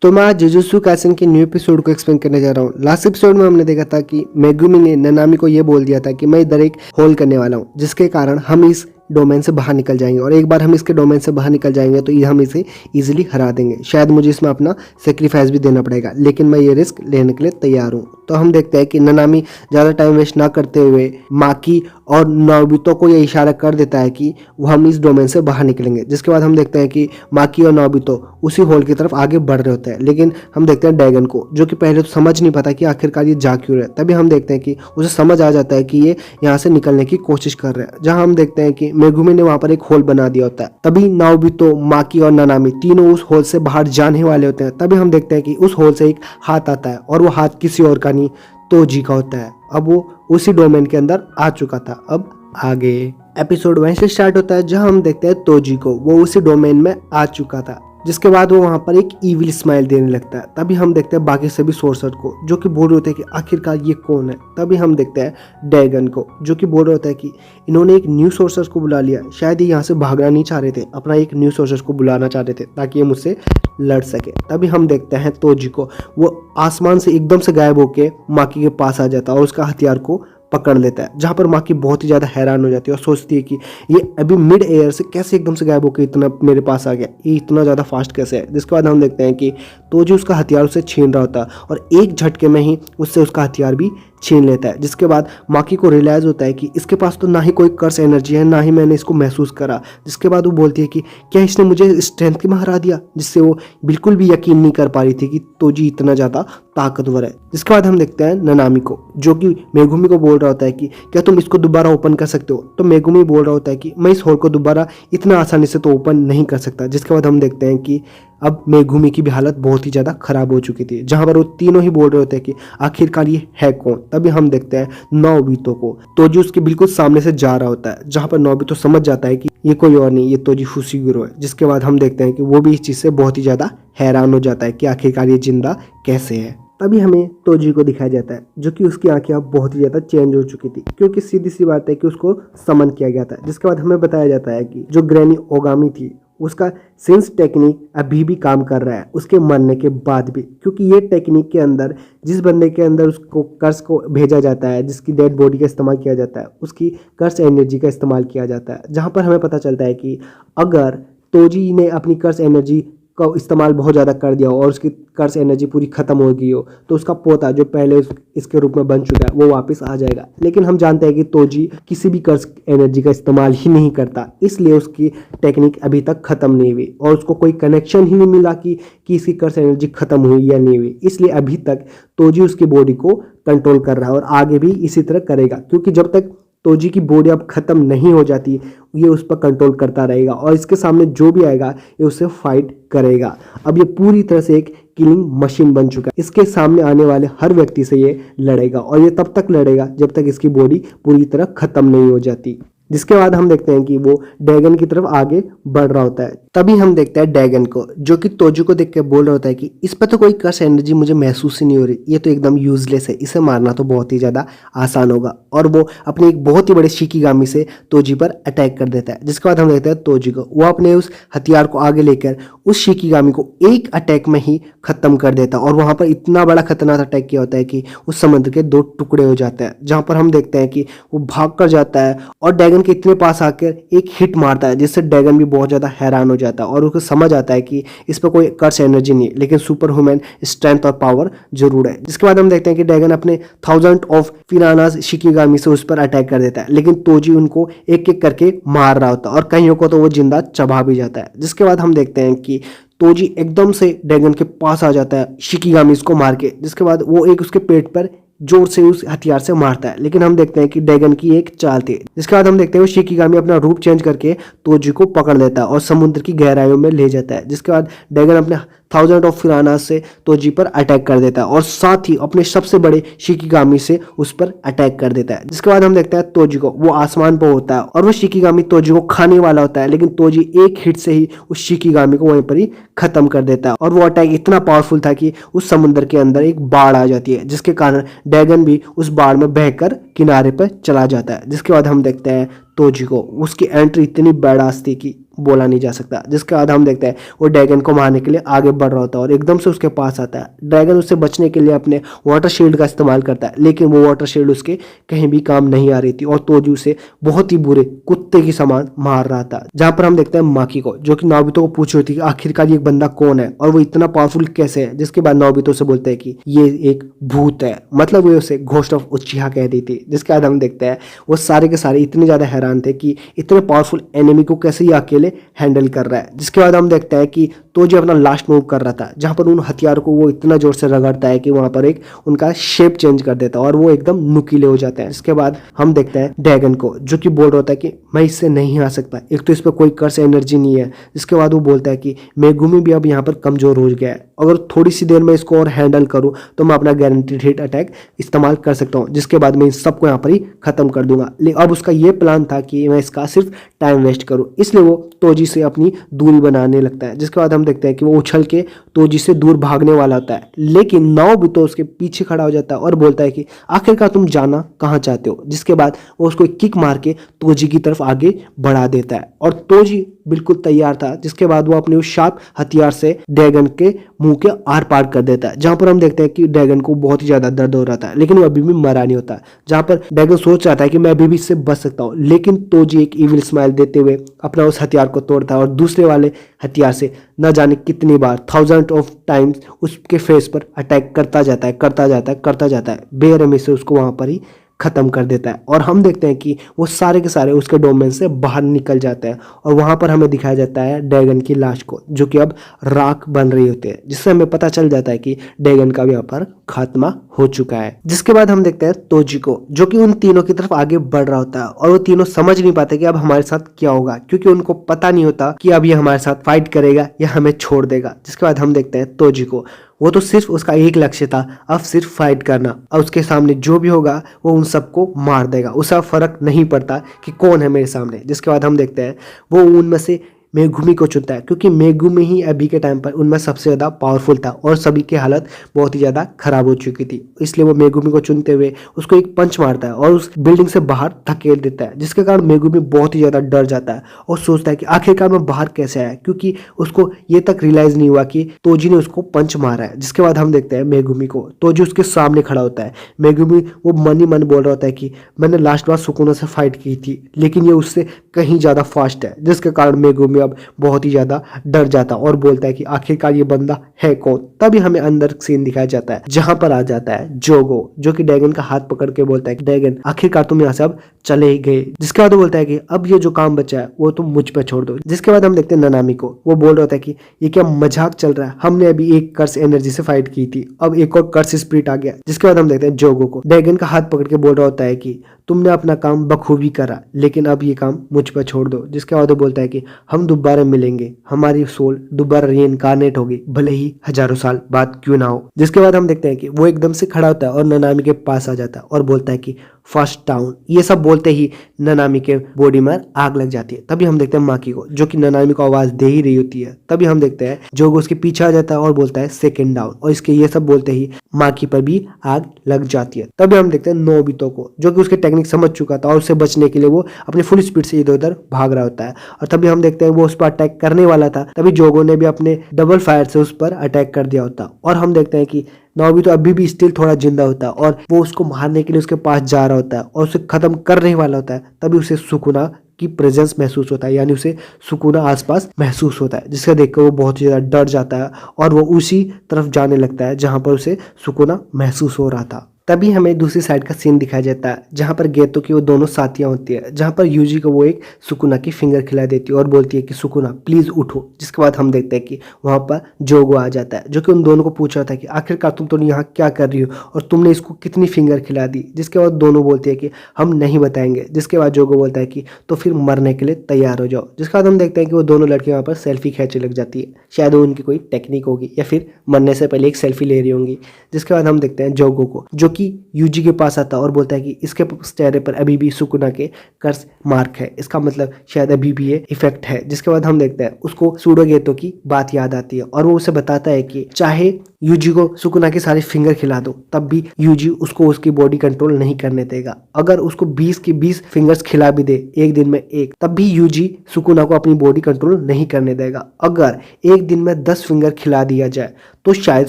तो मैं आज जुजुत्सु काइसेन के न्यू एपिसोड को एक्सप्लेन करने जा रहा हूँ। लास्ट एपिसोड में हमने देखा था कि मेगुमी ने ननामी को ये बोल दिया था कि मैं इधर एक होल करने वाला हूँ, जिसके कारण हम इस डोमेन से बाहर निकल जाएंगे और एक बार हम इसके डोमेन से बाहर निकल जाएंगे तो ये हम इसे इजीली हरा देंगे। शायद मुझे इसमें अपना सेक्रीफाइस भी देना पड़ेगा, लेकिन मैं ये रिस्क लेने के लिए तैयार हूँ। तो हम देखते हैं कि ननामी ज़्यादा टाइम वेस्ट ना करते हुए माकी और नोबितो को ये इशारा कर देता है कि वो हम इस डोमेन से बाहर निकलेंगे। जिसके बाद हम देखते हैं कि माकी और नोबितो उसी होल की तरफ आगे बढ़ रहे होते हैं, लेकिन हम देखते हैं डैगन को, जो कि पहले तो समझ नहीं पाता कि आखिरकार ये जा क्यों रहे। तभी हम देखते हैं कि उसे समझ आ जाता है कि ये यहाँ से निकलने की कोशिश कर रहे हैं। जहाँ हम देखते हैं कि मेगुमी ने वहाँ पर एक होल बना दिया होता है। तभी नोबितो, माकी और ननामी तीनों उस होल से बाहर जाने वाले होते हैं। तभी हम देखते हैं कि उस होल से एक हाथ आता है और वो हाथ किसी और का नहीं, तोजी का होता है। अब वो उसी डोमेन के अंदर आ चुका था। अब आगे एपिसोड वहीं से स्टार्ट होता है जहां हम देखते हैं तोजी को, वो उसी डोमेन में आ चुका था। जिसके बाद वो वहां पर एक इविल स्माइल देने लगता है। तभी हम देखते हैं बाकी सभी सोर्सर को, जो कि बोल रहे होते हैं कि आखिरकार ये कौन है। तभी हम देखते हैं डैगन को, जो कि बोल रहा होता है कि इन्होंने एक न्यू सोर्सर को बुला लिया। शायद ये यहाँ से भागना नहीं चाह रहे थे, अपना एक न्यू सोर्सर को बुलाना चाह रहे थे ताकि ये मुझसे लड़ सके। तभी हम देखते हैं तोजी को, वो आसमान से एकदम से गायब होके माकी के पास आ जाता है और उसका हथियार को पकड़ लेता है। जहाँ पर माकी बहुत ही ज़्यादा हैरान हो जाती है और सोचती है कि ये अभी मिड एयर से कैसे एकदम से गायब होकर इतना मेरे पास आ गया, ये इतना ज़्यादा फास्ट कैसे है। जिसके बाद हम देखते हैं कि तोजी उसका हथियार उसे छीन रहा होता है और एक झटके में ही उससे उसका हथियार भी छीन लेता है। जिसके बाद माकी को रियलाइज़ होता है कि इसके पास तो ना ही कोई कर्स एनर्जी है, ना ही मैंने इसको महसूस करा। जिसके बाद वो बोलती है कि क्या इसने मुझे स्ट्रेंथ के में हरा दिया, जिससे वो बिल्कुल भी यकीन नहीं कर पा रही थी कि तोजी इतना ज़्यादा ताकतवर है। जिसके बाद हम देखते हैं ननामी को, जो कि मेगुमी को बोल रहा होता है कि क्या तुम इसको दोबारा ओपन कर सकते हो। तो मेगुमी बोल रहा होता है कि मैं इस होल को दोबारा इतना आसानी से तो ओपन नहीं कर सकता। जिसके बाद हम देखते हैं कि अब मेगुमी की भी हालत बहुत ही ज़्यादा खराब हो चुकी थी, जहाँ पर वो तीनों ही बोल रहे होते हैं कि आखिरकार ये है कौन। तभी हम देखते हैं नोबितो को, तोजी उसके बिल्कुल सामने से जा रहा होता है, जहाँ पर नोबितो समझ जाता है कि ये कोई और नहीं, ये तोजी फुशिगिरो है। जिसके बाद हम देखते हैं कि वो भी इस चीज़ से बहुत ही ज़्यादा हैरान हो जाता है कि आखिरकार ये जिंदा कैसे है। तभी हमें तोजी को दिखाया जाता है, जो कि उसकी आंखें अब बहुत ही ज़्यादा चेंज हो चुकी थी, क्योंकि सीधी सी बात है कि उसको समन किया गया था। जिसके बाद हमें बताया जाता है कि जो ग्रैनी ओगामी थी, उसका सेंस टेक्निक अभी भी काम कर रहा है उसके मरने के बाद भी, क्योंकि ये टेक्निक के अंदर जिस बंदे के अंदर उसको कर्स को भेजा जाता है, जिसकी डेड बॉडी का इस्तेमाल किया जाता है, उसकी कर्स एनर्जी का इस्तेमाल किया जाता है। जहाँ पर हमें पता चलता है कि अगर तोजी ने अपनी कर्स एनर्जी का इस्तेमाल बहुत ज़्यादा कर दिया हो और उसकी कर्स एनर्जी पूरी ख़त्म हो गई हो, तो उसका पोता जो पहले इसके रूप में बन चुका है वो वापस आ जाएगा। लेकिन हम जानते हैं कि तोजी किसी भी कर्स एनर्जी का इस्तेमाल ही नहीं करता, इसलिए उसकी टेक्निक अभी तक ख़त्म नहीं हुई और उसको कोई कनेक्शन ही नहीं मिला कि इसकी कर्स एनर्जी ख़त्म हुई या नहीं हुई। इसलिए अभी तक तोजी उसकी बॉडी को कंट्रोल कर रहा है और आगे भी इसी तरह करेगा, क्योंकि जब तक तोजी की बॉडी अब खत्म नहीं हो जाती ये उस पर कंट्रोल करता रहेगा और इसके सामने जो भी आएगा ये उससे फाइट करेगा। अब ये पूरी तरह से एक किलिंग मशीन बन चुका है। इसके सामने आने वाले हर व्यक्ति से ये लड़ेगा और ये तब तक लड़ेगा जब तक इसकी बॉडी पूरी तरह खत्म नहीं हो जाती। जिसके बाद हम देखते हैं कि वो डैगन की तरफ आगे बढ़ रहा होता है। तभी हम देखते हैं डैगन को, जो कि तोजी को देख के बोल रहा होता है कि इस पर तो कोई कर्स एनर्जी मुझे महसूस ही नहीं हो रही, ये तो एकदम यूजलेस है, इसे मारना तो बहुत ही ज़्यादा आसान होगा। और वो अपने एक बहुत ही बड़े शिकिगामी से तोजी पर अटैक कर देता है। जिसके बाद हम देखते हैं तोजी को, वो अपने उस हथियार को आगे लेकर उस शिकिगामी को एक अटैक में ही खत्म कर देता है और वहाँ पर इतना बड़ा खतरनाक अटैक किया होता है कि उस समुद्र के 2 टुकड़े हो जाते हैं। जहाँ पर हम देखते हैं कि वो भाग कर जाता है और डैगन के इतने पास आकर एक हिट मारता है, जिससे डैगन भी बहुत ज़्यादा हैरान हो जाता है और उसको समझ आता है कि इस पर कोई कर्स एनर्जी नहीं, लेकिन सुपर ह्यूमन स्ट्रेंथ और पावर जरूर है। जिसके बाद हम देखते हैं कि डैगन अपने 1000 ऑफ पिरानास शिकिगामी से उस पर अटैक कर देता है, लेकिन तोजी उनको एक एक करके मार रहा होता है और कईयों को तो वो जिंदा चबा भी जाता है। जिसके बाद हम देखते हैं कि तोजी एकदम से डैगन के पास आ जाता है शिकिगामी को मार के। जिसके बाद वो एक उसके पेट पर जोर से उस हथियार से मारता है, लेकिन हम देखते हैं कि डैगन की एक चाल थी। जिसके बाद हम देखते हैं वो शिकिगामी अपना रूप चेंज करके तोजी को पकड़ लेता है और समुद्र की गहराइयों में ले जाता है। जिसके बाद डैगन अपने 1000 ऑफ पिरानास से तोजी पर अटैक कर देता है और साथ ही अपने सबसे बड़े शिकिगामी से उस पर अटैक कर देता है। जिसके बाद हम देखते हैं तोजी को, वो आसमान पर होता है और वो शिकिगामी तोजी को खाने वाला होता है, लेकिन तोजी एक हिट से ही उस शिकिगामी को वहीं पर ही खत्म कर देता है और वो अटैक इतना पावरफुल था कि उस समुद्र के अंदर एक बाढ़ आ जाती है, जिसके कारण डैगन भी उस बाढ़ में बहकर किनारे पर चला जाता है। जिसके बाद हम देखते हैं तोजी को, उसकी एंट्री इतनी बड़ास थी कि बोला नहीं जा सकता। जिसके बाद हम देखते हैं वो ड्रैगन को मारने के लिए आगे बढ़ रहा होता है और एकदम से उसके पास आता है। ड्रैगन उससे बचने के लिए अपने वाटर शील्ड का इस्तेमाल करता है, लेकिन वो वाटर शील्ड उसके कहीं भी काम नहीं आ रही थी और तोजी उसे बहुत ही बुरे कुत्ते की समान मार रहा था। जहां पर हम देखते हैं माकी को, जो कि नोबितो को पूछ रही थी कि आखिरकार ये बंदा कौन है और वो इतना पावरफुल कैसे है। जिसके बाद नोबितो से बोलते हैं कि ये एक भूत है, मतलब वो उसे घोस्ट ऑफ उचिहा कह दी थी। जिसके बाद हम देखते हैं वो सारे के सारे इतने ज्यादा हैरान थे कि इतने पावरफुल एनिमी को कैसे ये अकेले हैंडल कर रहा है। जिसके बाद हम देखते हैं कि तोजी अपना लास्ट मूव कर रहा था, जहां पर उन हथियारों को वो इतना जोर से रगड़ता है कि वहां पर एक उनका शेप चेंज कर देता है और वो एकदम नुकीले हो जाते हैं। इसके बाद हम देखते हैं ड्रैगन को, जो कि बोल रहा होता है कि मैं इससे नहीं आ सकता, एक तो इस पर कोई कर्स एनर्जी नहीं है। जिसके बाद वो बोलता है कि मेगुमी भी अब यहाँ पर कमजोर हो गया है, अगर थोड़ी सी देर में इसको और हैंडल करूँ तो मैं अपना गारंटीड हिट अटैक इस्तेमाल कर सकता हूँ, जिसके बाद मैं इन सबको यहाँ पर ही खत्म कर दूंगा। लेकिन अब उसका ये प्लान था कि मैं इसका सिर्फ टाइम वेस्ट करूँ, इसलिए वो तोजी से अपनी दूरी बनाने लगता है। जिसके बाद हम देखते हैं कि वो उछल के तोजी से दूर भागने वाला होता है, लेकिन नोबितो उसके पीछे खड़ा हो जाता है और बोलता है कि आखिरकार तुम जाना कहाँ चाहते हो। जिसके बाद वो उसको एक किक मार के तोजी की तरफ आगे बढ़ा देता है और तोजी बिल्कुल तैयार था। जिसके बाद वो अपने उस शार्प हथियार से ड्रैगन के मुंह के आर पार कर देता है, जहां पर हम देखते हैं कि ड्रैगन को बहुत ही ज्यादा दर्द हो रहा था, लेकिन वो अभी भी मरा नहीं होता। जहां पर ड्रैगन सोच रहा था कि मैं अभी भी इससे बच सकता हूँ, लेकिन तोजी एक इविल स्माइल देते हुए अपना उस हथियार को तोड़ता है और दूसरे वाले हथियार से न जाने कितनी बार, थाउजेंड ऑफ टाइम्स उसके फेस पर अटैक करता जाता है। बेरहमी से उसको वहां पर ही खत्म कर देता है और हम देखते हैं कि वो सारे के सारे उसके डोमेन से बाहर निकल जाते हैं और वहां पर हमें दिखाया जाता है ड्रैगन की लाश को, जो कि अब राख बन रही होती है, जिससे हमें पता चल जाता है कि ड्रैगन का भी यहाँ पर खात्मा हो चुका है। जिसके बाद हम देखते हैं तोजी को, जो कि उन तीनों की तरफ आगे बढ़ रहा होता है और वो तीनों समझ नहीं पाते कि अब हमारे साथ क्या होगा, क्योंकि उनको पता नहीं होता कि अब ये हमारे साथ फाइट करेगा या हमें छोड़ देगा। जिसके बाद हम देखते हैं तोजी को, वो तो सिर्फ उसका एक लक्ष्य था, अब सिर्फ फाइट करना, और उसके सामने जो भी होगा वो उन सबको मार देगा, उसे फर्क नहीं पड़ता कि कौन है मेरे सामने। जिसके बाद हम देखते हैं वो उनमें से मेगुमी को चुनता है, क्योंकि मेगुमी ही अभी के टाइम पर उनमें सबसे ज़्यादा पावरफुल था और सभी की हालत बहुत ही ज़्यादा खराब हो चुकी थी। इसलिए वो मेगुमी को चुनते हुए उसको एक पंच मारता है और उस बिल्डिंग से बाहर धकेल देता है, जिसके कारण मेगुमी बहुत ही ज़्यादा डर जाता है और सोचता है कि आखिरकार मैं बाहर कैसे आया, क्योंकि उसको ये तक रियलाइज नहीं हुआ कि तोजी ने उसको पंच मारा है। जिसके बाद हम देखते हैं मेगुमी को, तोजी उसके सामने खड़ा होता है। मेगुमी वो मन ही मन बोल रहा होता है कि मैंने लास्ट बार सुकुना से फाइट की थी, लेकिन ये उससे कहीं ज़्यादा फास्ट है, जिसके कारण मेगुमी अब बहुत ही ज्यादा डर जाता और बोलता है कि आखिरकार ये बंदा है कौन। तभी हमें अंदर सीन दिखाया जाता है, जहां पर आ जाता है जोगो, जो कि ड्रैगन का हाथ पकड़ के बोलता है कि ड्रैगन आखिरकार तुम यहाँ से अब चले ही गए। जिसके बाद वो बोलता है कि अब ये जो काम बचा है वो तुम मुझ पे छोड़ दो। जिसके बाद हम देखते हैं ननामी को, वो बोल रहा होता है कि ये क्या मजाक चल रहा है, हमने अभी एक कर्स एनर्जी से फाइट की थी, अब एक और कर्स स्पिरिट आ गया। जिसके बाद हम देखते हैं जोगो को, ड्रैगन का हाथ पकड़ के बोल रहा होता है कि तुमने अपना काम बखूबी करा, लेकिन अब ये काम मुझ पर छोड़ दो। जिसके बाद वो बोलता है कि हम दोबारा मिलेंगे, हमारी सोल दोबारा रीइंकार्नेट होगी, भले ही हजारों साल बाद क्यों ना हो। जिसके बाद हम देखते हैं कि वो एकदम से खड़ा होता है और ननामी के पास आ जाता है और बोलता है कि फर्स्ट डाउन। ये सब बोलते ही ननामी के बॉडी में आग लग जाती है। तभी हम देखते हैं माकी को, जो कि ननामी को आवाज दे ही रही होती है। तभी हम देखते हैं जोगो उसके पीछे आ जाता है और बोलता है सेकंड डाउन, और इसके ये सब बोलते ही माकी पर भी आग लग जाती है। तभी हम देखते हैं नोबितो को, जो कि उसके टेक्निक समझ चुका था और उससे बचने के लिए वो अपनी फुल स्पीड से इधर उधर भाग रहा होता है। और तभी हम देखते हैं वो उस पर अटैक करने वाला था, तभी जोगो ने भी अपने डबल फायर से उस पर अटैक कर दिया होता। और हम देखते हैं कि नोबितो अभी भी स्टिल थोड़ा जिंदा होता है और वो उसको मारने के लिए उसके पास जा रहा होता है और उसे खत्म करने वाला होता है। तभी उसे सुकुना की प्रेजेंस महसूस होता है, यानी उसे सुकुना आसपास महसूस होता है, जिसका देखकर वो बहुत ही ज्यादा डर जाता है और वो उसी तरफ जाने लगता है जहां पर उसे सुकुना महसूस हो रहा था। तभी हमें दूसरी साइड का सीन दिखाया जाता है, जहां पर गेतो की वो दोनों साथियां होती है, जहां पर यूजी को वो एक सुकुना की फिंगर खिला देती है और बोलती है कि सुकुना प्लीज उठो। जिसके बाद हम देखते हैं कि वहां पर जोगो आ जाता है, जो कि उन दोनों को पूछ रहा था कि आखिरकार तुम तो यहाँ क्या कर रही हो और तुमने इसको कितनी फिंगर खिला दी। जिसके बाद दोनों बोलते हैं कि हम नहीं बताएंगे। जिसके बाद जोगो बोलता है कि तो फिर मरने के लिए तैयार हो जाओ। जिसके बाद हम देखते हैं कि वो दोनों लड़कियां वहाँ पर सेल्फी खींचने लग जाती है, शायद वो उनकी कोई टेक्निक होगी या फिर मरने से पहले एक सेल्फी ले रही होंगी। जिसके बाद हम देखते हैं जोगो को, जो कि यूजी के पास आता है और बोलता है कि इसके चेहरे पर अभी भी सुकुना के कर्स मार्क है, इसका मतलब शायद अभी भी ये इफेक्ट है। जिसके बाद हम देखते हैं उसको सूडो गेतो की बात याद आती है और वो उसे बताता है कि चाहे यूजी को सुकुना की सारी फिंगर खिला दो, तब भी यूजी उसको उसकी बॉडी कंट्रोल नहीं करने देगा। अगर उसको 20 की 20 फिंगर्स खिला भी दे एक दिन में एक, तब भी यूजी सुकुना को अपनी बॉडी कंट्रोल नहीं करने देगा। अगर एक दिन में 10 फिंगर खिला दिया जाए तो शायद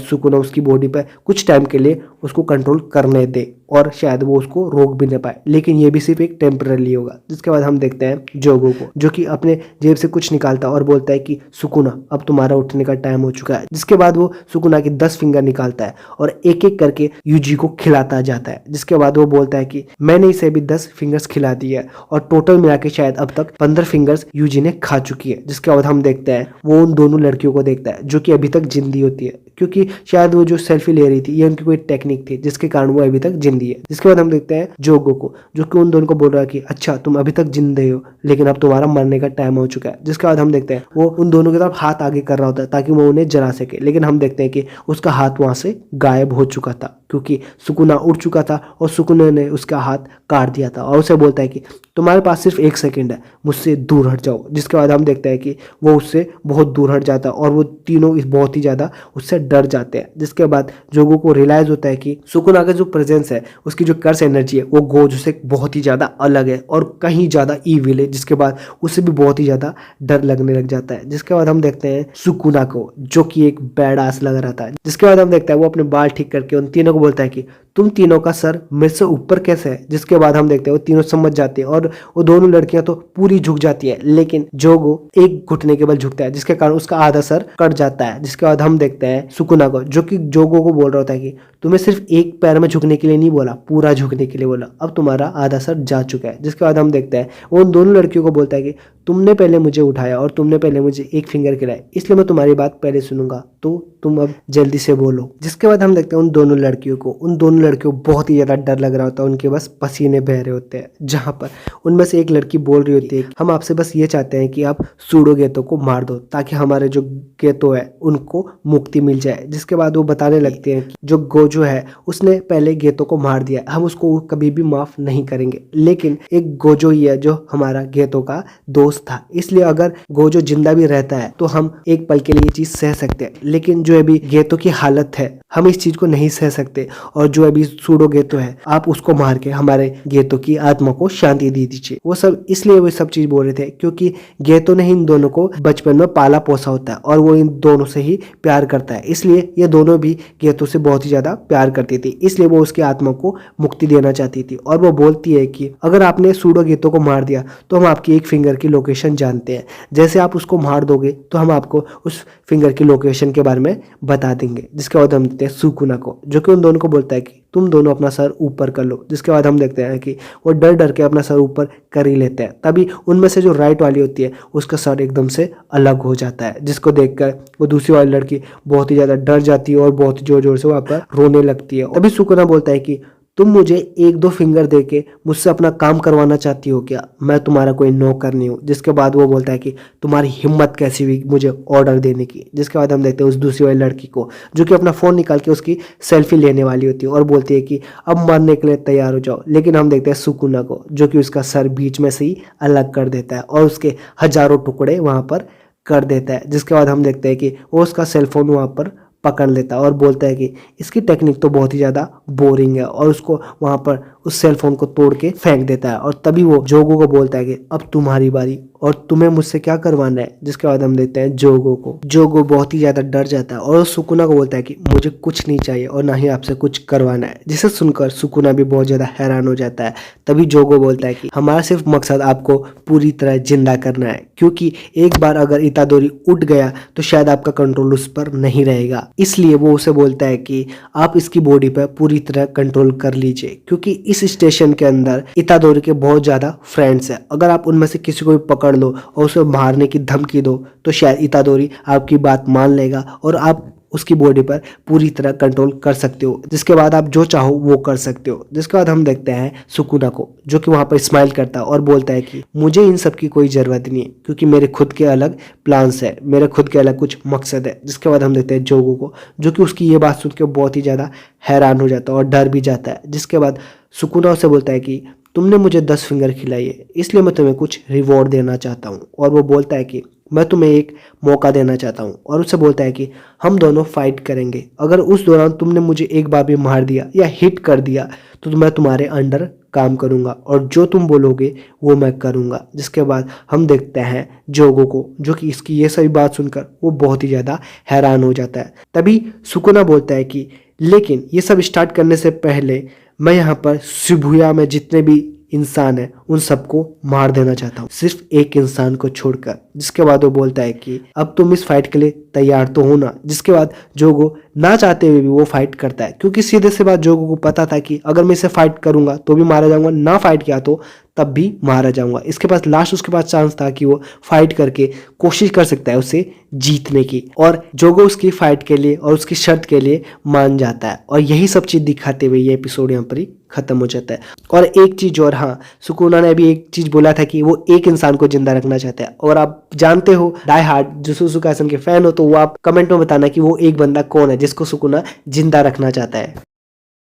सुकुना उसकी बॉडी पर कुछ टाइम के लिए उसको कंट्रोल करने दे और शायद वो उसको रोक भी न पाए, लेकिन ये भी सिर्फ एक टेम्पररी होगा। जिसके बाद हम देखते हैं जोगो को, जो कि अपने जेब से कुछ निकालता है और बोलता है कि सुकुना अब तुम्हारा उठने का टाइम हो चुका है। जिसके बाद वो सुकुना की 10 फिंगर निकालता है और एक एक करके यूजी को खिलाता जाता है। जिसके बाद वो बोलता है कि मैंने इसे भी 10 फिंगर्स खिला दी है और टोटल मिला के शायद अब तक 15 फिंगर्स यूजी ने खा चुकी है। जिसके बाद हम देखते हैं वो उन दोनों लड़कियों को देखता है जो कि अभी तक जिंदी होती है, क्योंकि शायद वो जो सेल्फी ले रही थी ये उनकी कोई टेक्निक थी जिसके कारण वो अभी तक जिंदी है। जिसके बाद हम देखते हैं जोगो को, जो कि उन दोनों को बोल रहा है कि अच्छा तुम अभी तक जिंदे हो लेकिन अब तुम्हारा मरने का टाइम हो चुका है। जिसके बाद हम देखते हैं वो उन दोनों की तरफ हाथ आगे कर रहा होता है ताकि वो उन्हें जला सके, लेकिन हम देखते हैं कि उसका हाथ वहां से गायब हो चुका था क्योंकि सुकुना उठ चुका था और सुकुना ने उसका हाथ काट दिया था और उसे बोलता है कि तुम्हारे पास सिर्फ 1 सेकंड है, मुझसे दूर हट जाओ। जिसके बाद हम देखते हैं कि वो उससे बहुत दूर हट जाता है और वो तीनों बहुत ही ज़्यादा उससे डर जाते हैं। जिसके बाद जोगो को रियलाइज़ होता है कि सुकुना का जो प्रेजेंस है, उसकी जो कर्स एनर्जी है वो गोजो से बहुत ही ज़्यादा अलग है और कहीं ज़्यादा ईविल है। जिसके बाद उसे भी बहुत ही ज़्यादा डर लगने लग जाता है। जिसके बाद हम देखते हैं सुकुना को, जो कि एक बैड आस लग रहा था। जिसके बाद हम देखते हैं वो अपने बाल ठीक करके उन तीनों को बोलता है कि तुम तीनों का सर मेरे से ऊपर कैसे है। जिसके बाद हम देखते हैं वो तीनों समझ जाते हैं और वो दोनों लड़कियां तो पूरी झुक जाती है, लेकिन जोगो एक घुटने के बल झुकता है जिसके कारण उसका आधा सर कट जाता है। जिसके बाद हम देखते हैं सुकुना को, जो कि जोगो को बोल रहा होता है कि तुम्हें सिर्फ एक पैर में झुकने के लिए नहीं बोला, पूरा झुकने के लिए बोला, अब तुम्हारा आधा सर जा चुका है। जिसके बाद हम देखते हैं वो उन दोनों लड़कियों को बोलता है कि तुमने पहले मुझे उठाया और तुमने पहले मुझे एक फिंगर खिलाया, इसलिए मैं तुम्हारी बात पहले सुनूंगा, तो तुम अब जल्दी से बोलो। जिसके बाद हम देखते हैं उन दोनों लड़कियों को बहुत ही ज्यादा डर लग रहा होता है, उनके बस पसीने बह रहे होते हैं। जहां पर उनमें से एक लड़की बोल रही होती है हम आपसे बस ये चाहते हैं कि आप सूडो गेतो को मार दो ताकि हमारे जो गेतो है उनको मुक्ति मिल जाए। जिसके बाद वो बताने लगते हैं कि जो गोजो है उसने पहले गेतो को मार दिया, हम उसको कभी भी माफ नहीं करेंगे, लेकिन एक गोजो ही है जो हमारा गेतो का दोस्त था, इसलिए अगर गोजो जिंदा भी रहता है तो हम एक पल के लिए ये चीज सह सकते हैं, लेकिन जो अभी गेतो की हालत है हम इस चीज को नहीं सह सकते और जो अभी सूडो गेतो है आप उसको मार के हमारे गेतो की आत्मा को शांति दे दीजिए। वो सब इसलिए वो सब चीज बोल रहे थे क्योंकि गेतो ने इन दोनों को बचपन में पाला पोसा होता है और वो इन दोनों से ही प्यार करता है, इसलिए ये दोनों भी गेतो से बहुत ही ज्यादा प्यार करती थी, इसलिए वो उसकी आत्मा को मुक्ति देना चाहती थी। और वो बोलती है कि अगर आपने सूडो गेतो को मार दिया तो हम आपकी एक फिंगर की लोकेशन जानते हैं, जैसे आप उसको मार दोगे तो हम आपको उस फिंगर की लोकेशन के बारे में बता देंगे। जिसके बाद हम देखते हैं सुकुना को, जो कि उन दोनों को बोलता है कि तुम दोनों अपना सर ऊपर कर लो। जिसके बाद हम देखते हैं कि वो डर डर के अपना सर ऊपर कर ही लेते हैं, तभी उनमें से जो राइट वाली होती है उसका सर एकदम से अलग हो जाता है, जिसको देखकर वो दूसरी वाली लड़की बहुत ही ज्यादा डर जाती है और बहुत जोर जोर से वहां पर रोने लगती है। तभी सुकुना बोलता है कि तुम मुझे 1-2 फिंगर देके मुझसे अपना काम करवाना चाहती हो क्या, मैं तुम्हारा कोई नौकर नहीं हूँ। जिसके बाद वो बोलता है कि तुम्हारी हिम्मत कैसी हुई मुझे ऑर्डर देने की। जिसके बाद हम देखते हैं उस दूसरी वाली लड़की को, जो कि अपना फ़ोन निकाल के उसकी सेल्फी लेने वाली होती है और बोलती है कि अब मरने के लिए तैयार हो जाओ, लेकिन हम देखते हैं सुकुना को, जो कि उसका सर बीच में से ही अलग कर देता है और उसके हजारों टुकड़े वहाँ पर कर देता है। जिसके बाद हम देखते हैं कि वो उसका सेलफोन वहाँ पर पकड़ लेता है और बोलता है कि इसकी टेक्निक तो बहुत ही ज़्यादा बोरिंग है और उसको वहाँ पर उस सेल फोन को तोड़ के फेंक देता है। और तभी वो जोगो को बोलता है कि अब तुम्हारी बारी और तुम्हें मुझसे क्या करवाना है। जिसके बाद हम देखते हैं जोगो को, जोगो बहुत ही ज़्यादा डर जाता है और सुकुना को बोलता है कि मुझे कुछ नहीं चाहिए और ना ही आपसे कुछ करवाना है। जिसे सुनकर सुकुना भी बहुत ज़्यादा हैरान हो जाता है। तभी जोगो बोलता है कि हमारा सिर्फ मकसद आपको पूरी तरह जिंदा करना है, क्योंकि एक बार अगर इतादोरी उठ गया तो शायद आपका कंट्रोल उस पर नहीं रहेगा, इसलिए वो उसे बोलता है कि आप इसकी बॉडी पर पूरी तरह कंट्रोल कर लीजिए, क्योंकि इस स्टेशन के अंदर इतादोरी के बहुत ज्यादा फ्रेंड्स हैं। अगर आप उनमें से किसी को भी पकड़ लो और उसे मारने की धमकी दो तो शायद इतादोरी आपकी बात मान लेगा और आप उसकी बॉडी पर पूरी तरह कंट्रोल कर सकते हो, जिसके बाद आप जो चाहो वो कर सकते हो। जिसके बाद हम देखते हैं सुकुना को, जो कि वहां पर स्माइल करता है और बोलता है कि मुझे इन सब की कोई जरूरत नहीं है, क्योंकि मेरे खुद के अलग प्लान्स है, मेरे खुद के अलग कुछ मकसद है। जिसके बाद हम देखते हैं जोगो को, जो कि उसकी ये बात सुन के बहुत ही ज्यादा हैरान हो जाता है और डर भी जाता है। जिसके बाद सुकुना उसे बोलता है कि तुमने मुझे 10 फिंगर खिलाई है, इसलिए मैं तुम्हें कुछ रिवॉर्ड देना चाहता हूँ। और वो बोलता है कि मैं तुम्हें एक मौका देना चाहता हूँ। और उससे बोलता है कि हम दोनों फाइट करेंगे, अगर उस दौरान तुमने मुझे एक बार भी मार दिया या हिट कर दिया तो मैं तुम्हारे अंडर काम करूंगा और जो तुम बोलोगे वो मैं करूंगा। जिसके बाद हम देखते हैं जोगो को, जो कि इसकी ये सभी बात सुनकर वो बहुत ही ज़्यादा हैरान हो जाता है। तभी सुकुना बोलता है कि लेकिन ये सब स्टार्ट करने से पहले मैं यहाँ पर शिबुया में जितने भी इंसान है उन सबको मार देना चाहता हूँ, सिर्फ एक इंसान को छोड़कर। जिसके बाद वो बोलता है कि अब तुम इस फाइट के लिए तैयार तो हो ना। जिसके बाद जोगो ना चाहते हुए भी वो फाइट करता है, क्योंकि सीधे से बात जोगो को पता था कि अगर मैं इसे फाइट करूंगा तो भी मारा जाऊंगा, ना फाइट किया तो तब भी मारा जाऊंगा। इसके पास लास्ट उसके पास चांस था कि वो फाइट करके कोशिश कर सकता है उसे जीतने की, और जोगो उसकी फाइट के लिए और उसकी शर्त के लिए मान जाता है। और यही सब चीज दिखाते हुए ये एपिसोड यहाँ पर ही खत्म हो जाता है। और एक चीज और, हाँ, सुकुना ने अभी एक चीज बोला था कि वो एक इंसान को जिंदा रखना चाहता है, और आप जानते हो डाई हार्ड जुजुत्सु काइसेन के फैन हो तो वो आप कमेंट में बताना कि वो एक बंदा कौन है जिसको सुकुना जिंदा रखना चाहता है।